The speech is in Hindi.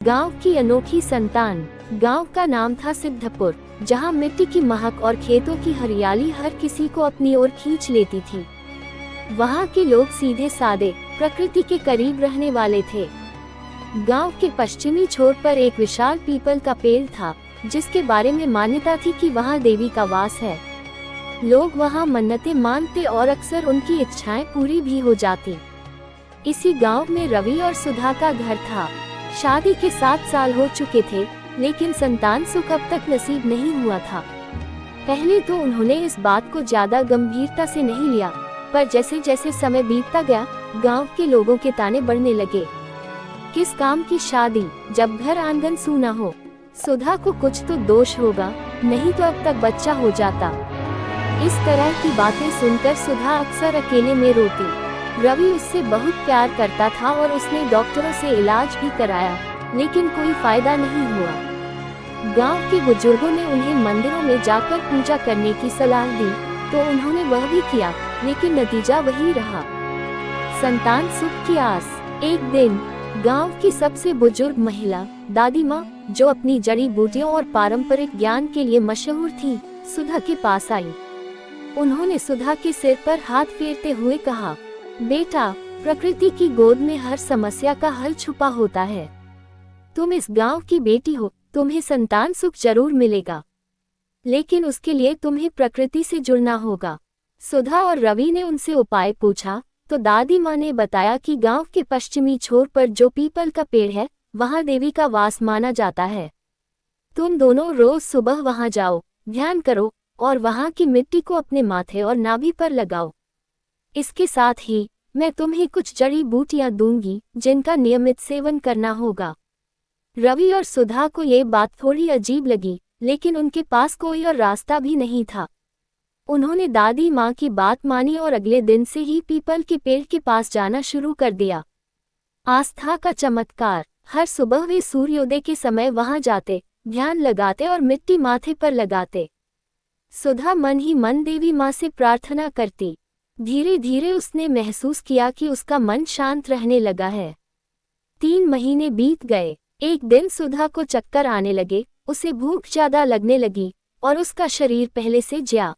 गांव की अनोखी संतान। गांव का नाम था सिद्धपुर, जहां मिट्टी की महक और खेतों की हरियाली हर किसी को अपनी ओर खींच लेती थी। वहां के लोग सीधे सादे, प्रकृति के करीब रहने वाले थे। गांव के पश्चिमी छोर पर एक विशाल पीपल का पेड़ था, जिसके बारे में मान्यता थी कि वहां देवी का वास है। लोग वहां मन्नतें मांगते और अक्सर उनकी इच्छाएं पूरी भी हो जाती। इसी गांव में रवि और सुधा का घर था। शादी के 7 साल हो चुके थे, लेकिन संतान सुख अब तक नसीब नहीं हुआ था। पहले तो उन्होंने इस बात को ज्यादा गंभीरता से नहीं लिया, पर जैसे जैसे समय बीतता गया, गांव के लोगों के ताने बढ़ने लगे। किस काम की शादी, जब घर आंगन सूना हो। सुधा को कुछ तो दोष होगा, नहीं तो अब तक बच्चा हो जाता। इस तरह की बातें सुनकर सुधा अक्सर अकेले में रोती। रवि उससे बहुत प्यार करता था और उसने डॉक्टरों से इलाज भी कराया, लेकिन कोई फायदा नहीं हुआ। गांव के बुजुर्गों ने उन्हें मंदिरों में जाकर पूजा करने की सलाह दी, तो उन्होंने वह भी किया, लेकिन नतीजा वही रहा, संतान सुख की आस। एक दिन गांव की सबसे बुजुर्ग महिला दादी माँ, जो अपनी जड़ी बूटियों और पारंपरिक ज्ञान के लिए मशहूर थी, सुधा के पास आई। उन्होंने सुधा के सिर पर हाथ फेरते हुए कहा, बेटा, प्रकृति की गोद में हर समस्या का हल छुपा होता है। तुम इस गांव की बेटी हो, तुम्हें संतान सुख जरूर मिलेगा, लेकिन उसके लिए तुम्हें प्रकृति से जुड़ना होगा। सुधा और रवि ने उनसे उपाय पूछा, तो दादी माँ ने बताया कि गांव के पश्चिमी छोर पर जो पीपल का पेड़ है, वहां देवी का वास माना जाता है। तुम दोनों रोज सुबह वहां जाओ, ध्यान करो और वहां की मिट्टी को अपने माथे और नाभि पर लगाओ। इसके साथ ही मैं तुम्हें कुछ जड़ी बूटियां दूंगी, जिनका नियमित सेवन करना होगा। रवि और सुधा को ये बात थोड़ी अजीब लगी, लेकिन उनके पास कोई और रास्ता भी नहीं था। उन्होंने दादी माँ की बात मानी और अगले दिन से ही पीपल के पेड़ के पास जाना शुरू कर दिया। आस्था का चमत्कार। हर सुबह वे सूर्योदय के समय वहां जाते, ध्यान लगाते और मिट्टी माथे पर लगाते। सुधा मन ही मन देवी माँ से प्रार्थना करती। धीरे धीरे उसने महसूस किया कि उसका मन शांत रहने लगा है। 3 महीने बीत गए। एक दिन सुधा को चक्कर आने लगे, उसे भूख ज्यादा लगने लगी और उसका शरीर पहले से ज्या